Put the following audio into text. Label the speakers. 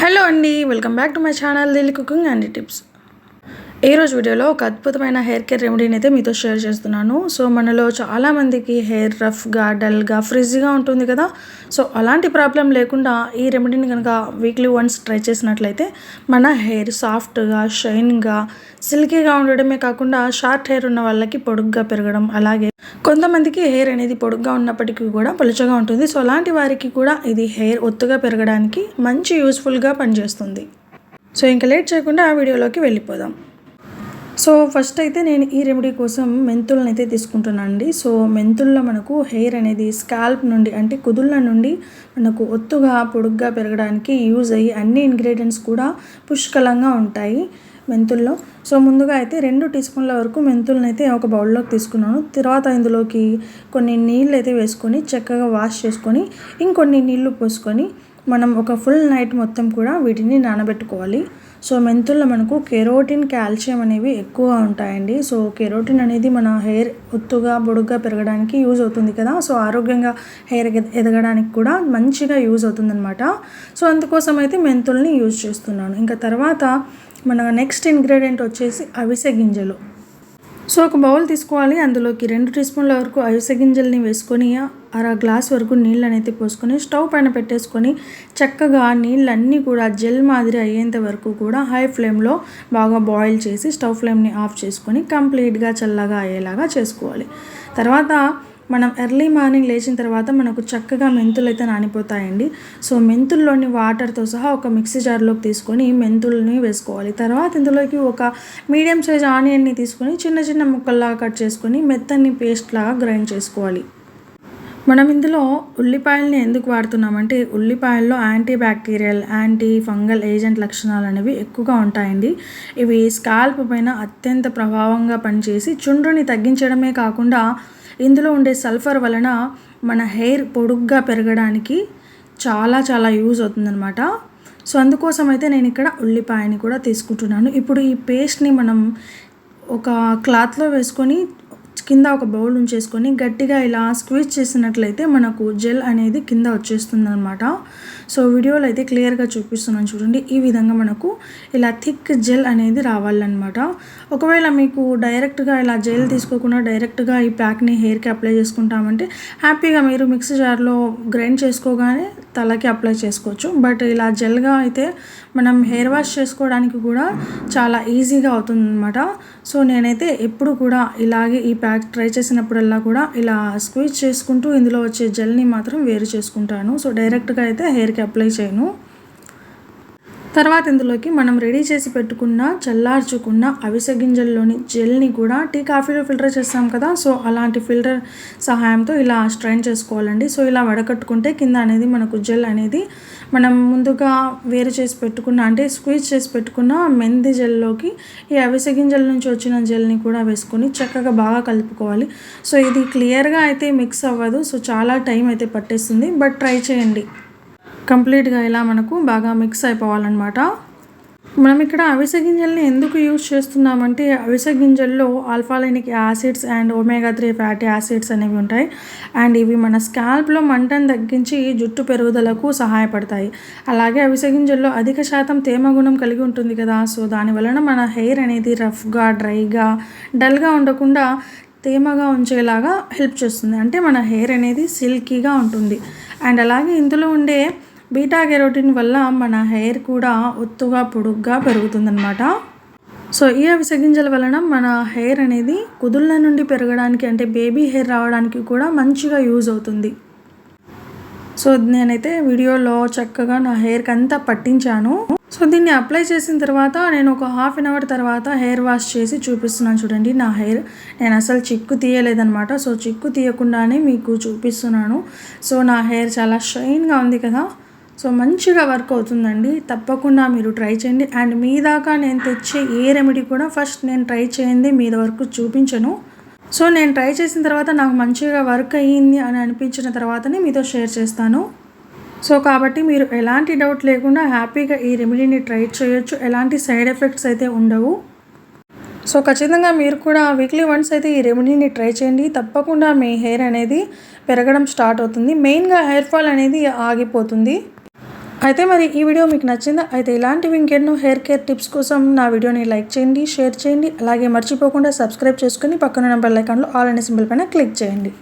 Speaker 1: Hello అండి, welcome back to my channel daily cooking and tips. ఈరోజు వీడియోలో ఒక అద్భుతమైన హెయిర్ కేర్ రెమెడీని అయితే మీతో షేర్ చేస్తున్నాను. సో మనలో చాలామందికి హెయిర్ రఫ్గా, డల్గా, ఫ్రిజ్గా ఉంటుంది కదా. సో అలాంటి ప్రాబ్లం లేకుండా ఈ రెమెడీని కనుక వీక్లీ వన్స్ ట్రై చేసినట్లయితే మన హెయిర్ సాఫ్ట్గా, షైన్గా, సిల్కీగా ఉండడమే కాకుండా షార్ట్ హెయిర్ ఉన్న వాళ్ళకి పొడుగ్గా పెరగడం, అలాగే కొంతమందికి హెయిర్ అనేది పొడుగ్గా ఉన్నప్పటికీ కూడా పలుచగా ఉంటుంది. సో అలాంటి వారికి కూడా ఇది హెయిర్ ఒత్తుగా పెరగడానికి మంచి యూస్ఫుల్గా పనిచేస్తుంది. సో ఇంకా లేట్ చేయకుండా ఆ వీడియోలోకి వెళ్ళిపోదాం. సో ఫస్ట్ అయితే నేను ఈ రెమెడీ కోసం మెంతులను అయితే తీసుకుంటున్నానండి. సో మెంతుల్లో మనకు హెయిర్ అనేది స్కాల్ప్ నుండి అంటే కుదుళ్ళ నుండి మనకు ఒత్తుగా పొడుగ్గా పెరగడానికి యూజ్ అయ్యి అన్ని ఇంగ్రీడియంట్స్ కూడా పుష్కలంగా ఉంటాయి మెంతుల్లో. సో ముందుగా అయితే 2 టీ స్పూన్ల వరకు మెంతులను అయితే ఒక బౌల్లోకి తీసుకున్నాను. తర్వాత ఇందులోకి కొన్ని నీళ్ళు అయితే వేసుకొని చక్కగా వాష్ చేసుకొని ఇంకొన్ని నీళ్లు పోసుకొని మనం ఒక ఫుల్ నైట్ మొత్తం కూడా వీటిని నానబెట్టుకోవాలి. సో మెంతుల్లో మనకు కెరోటిన్, కాల్షియం అనేవి ఎక్కువగా ఉంటాయండి. సో కెరోటిన్ అనేది మన హెయిర్ ఒత్తుగా పొడుగ్గా పెరగడానికి యూజ్ అవుతుంది కదా. సో ఆరోగ్యంగా హెయిర్ ఎదగడానికి కూడా మంచిగా యూజ్ అవుతుందన్నమాట. సో అందుకోసం అయితే మెంతుల్ని యూజ్ చేస్తున్నాను. ఇంకా తర్వాత మన నెక్స్ట్ ఇంగ్రీడియంట్ వచ్చేసి అవిసె గింజలు. సో ఒక బౌల్ తీసుకోవాలి. అందులోకి 2 టీ స్పూన్ల వరకు అవిసె గింజల్ని వేసుకొని అర గ్లాస్ వరకు నీళ్ళు అనేది పోసుకొని స్టవ్ పైన పెట్టేసుకొని చక్కగా నీళ్ళన్నీ కూడా జెల్ మాదిరి అయ్యేంత వరకు కూడా హై ఫ్లేమ్లో బాగా బాయిల్ చేసి స్టవ్ ఫ్లేమ్ని ఆఫ్ చేసుకొని కంప్లీట్గా చల్లగా అయ్యేలాగా చేసుకోవాలి. తర్వాత మనం ఎర్లీ మార్నింగ్ లేచిన తర్వాత మనకు చక్కగా మెంతులు అయితే నానిపోతాయండి. సో మెంతుల్లోని వాటర్తో సహా ఒక మిక్సీ జార్లోకి తీసుకొని మెంతుల్ని వేసుకోవాలి. తర్వాత ఇందులోకి ఒక మీడియం సైజ్ ఆనియన్ని తీసుకొని చిన్న చిన్న ముక్కల్లాగా కట్ చేసుకొని మెత్తని పేస్ట్ లాగా గ్రైండ్ చేసుకోవాలి. మనం ఇందులో ఉల్లిపాయలని ఎందుకు వాడుతున్నామంటే ఉల్లిపాయల్లో anti bacterial, anti fungal agent లక్షణాలు అనేవి ఎక్కువగా ఉంటాయండి. ఇవి స్కాల్ప్ పైన అత్యంత ప్రభావంగా పనిచేసి చుండ్రుని తగ్గించడమే కాకుండా ఇందులో ఉండే సల్ఫర్ వలన మన హెయిర్ పొడుగ్గా పెరగడానికి చాలా యూజ్ అవుతుందన్నమాట. సో అందుకోసం అయితే నేను ఇక్కడ ఉల్లిపాయని కూడా తీసుకుంటున్నాను. ఇప్పుడు ఈ పేస్ట్ని మనం ఒక క్లాత్లో వేసుకొని కింద ఒక బౌల్ ఉంచేసుకొని గట్టిగా ఇలా స్క్వీజ్ చేసినట్లయితే మనకు జెల్ అనేది కింద వచ్చేస్తుంది అనమాట. సో వీడియోలో అయితే క్లియర్గా చూపిస్తున్నాను చూడండి. ఈ విధంగా మనకు ఇలా థిక్ జెల్ అనేది రావాలన్నమాట. ఒకవేళ మీకు డైరెక్ట్గా ఇలా జెల్ తీసుకోకుండా డైరెక్ట్గా ఈ ప్యాక్ని హెయిర్కి అప్లై చేసుకుంటామంటే హ్యాపీగా మీరు మిక్సీ జార్లో గ్రైండ్ చేసుకోగానే తలకి అప్లై చేసుకోవచ్చు. బట్ ఇలా జెల్గా అయితే మనం హెయిర్ వాష్ చేసుకోవడానికి కూడా చాలా ఈజీగా అవుతుందన్నమాట. సో నేనైతే ఎప్పుడు కూడా ఇలాగే ఈ ప్యాక్ ట్రై చేసినప్పుడల్లా కూడా ఇలా స్క్వీజ్ చేసుకుంటూ ఇందులో వచ్చే జెల్ని మాత్రం వేరు చేసుకుంటాను. సో డైరెక్ట్గా అయితే హెయిర్కి అప్లై చేయను. తర్వాత ఇందులోకి మనం రెడీ చేసి పెట్టుకున్న చల్లార్చుకున్న అవిసె గింజల్లోని జెల్ని కూడా టీ కాఫీలో ఫిల్టర్ చేస్తాం కదా. సో అలాంటి ఫిల్టర్ సహాయంతో ఇలా స్ట్రైన్ చేసుకోవాలండి. సో ఇలా వడకట్టుకుంటే కింద అనేది మనకు జెల్ అనేది మనం ముందుగా వేరు చేసి పెట్టుకున్న అంటే స్క్వీజ్ చేసి పెట్టుకున్న మెంతి జెల్లోకి ఈ అవిసె గింజల నుంచి వచ్చిన జెల్ని కూడా వేసుకొని చక్కగా బాగా కలుపుకోవాలి. సో ఇది క్లియర్గా అయితే మిక్స్ అవ్వదు. సో చాలా టైం అయితే పట్టేస్తుంది. బట్ ట్రై చేయండి. కంప్లీట్గా ఇలా మనకు బాగా మిక్స్ అయిపోవాలన్నమాట. మనం ఇక్కడ అవిసె గింజల్ని ఎందుకు యూజ్ చేస్తున్నామంటే అవిసె గింజల్లో alpha linolenic acids and omega 3 fatty acids అనేవి ఉంటాయి. అండ్ ఇవి మన స్కాల్ప్లో మంటను తగ్గించి జుట్టు పెరుగుదలకు సహాయపడతాయి. అలాగే అవిసె గింజల్లో అధిక శాతం తేమ గుణం కలిగి ఉంటుంది కదా. సో దాని వలన మన హెయిర్ అనేది రఫ్గా, డ్రైగా, డల్గా ఉండకుండా తేమగా ఉంచేలాగా హెల్ప్ చేస్తుంది. అంటే మన హెయిర్ అనేది సిల్కీగా ఉంటుంది. అండ్ అలాగే ఇందులో ఉండే బీటా కెరోటిన్ వల్ల మన హెయిర్ కూడా ఒత్తుగా పొడుగ్గా పెరుగుతుందన్నమాట. సో ఈ అవిసె గింజల వలన మన హెయిర్ అనేది కుదుళ్ళ నుండి పెరగడానికి అంటే బేబీ హెయిర్ రావడానికి కూడా మంచిగా యూజ్ అవుతుంది. సో నేనైతే వీడియోలో చక్కగా నా హెయిర్కి అంతా పట్టించాను. సో దీన్ని అప్లై చేసిన తర్వాత నేను ఒక హాఫ్ అన్ అవర్ తర్వాత హెయిర్ వాష్ చేసి చూపిస్తున్నాను చూడండి. నా హెయిర్ నేను అసలు చిక్కు తీయలేదనమాట. సో చిక్కు తీయకుండానే మీకు చూపిస్తున్నాను. సో నా హెయిర్ చాలా షైన్గా ఉంది కదా. సో మంచిగా వర్క్ అవుతుందండి. తప్పకుండా మీరు ట్రై చేయండి. అండ్ మీ దాకా నేను తెచ్చే ఏ రెమెడీ కూడా ఫస్ట్ నేను ట్రై చేయండి మీద వరకు చూపించను. సో నేను ట్రై చేసిన తర్వాత నాకు మంచిగా వర్క్ అయ్యింది అని అనిపించిన తర్వాతనే మీతో షేర్ చేస్తాను. సో కాబట్టి మీరు ఎలాంటి డౌట్ లేకుండా హ్యాపీగా ఈ రెమెడీని ట్రై చేయొచ్చు. ఎలాంటి సైడ్ ఎఫెక్ట్స్ అయితే ఉండవు. సో ఖచ్చితంగా మీరు కూడా వీక్లీ వన్స్ అయితే ఈ రెమెడీని ట్రై చేయండి. తప్పకుండా మీ హెయిర్ అనేది పెరగడం స్టార్ట్ అవుతుంది. మెయిన్గా హెయిర్ ఫాల్ అనేది ఆగిపోతుంది. అయితే మరి ఈ వీడియో మీకు నచ్చిందా? అయితే ఇలాంటివి ఇంకెన్నో హెయిర్ కేర్ టిప్స్ కోసం నా వీడియోని లైక్ చేయండి, షేర్ చేయండి. అలాగే మర్చిపోకుండా సబ్స్క్రైబ్ చేసుకుని పక్కన ఉన్న బెల్ ఐకాన్లో ఆల్ అనే సింబల్ పైన క్లిక్ చేయండి.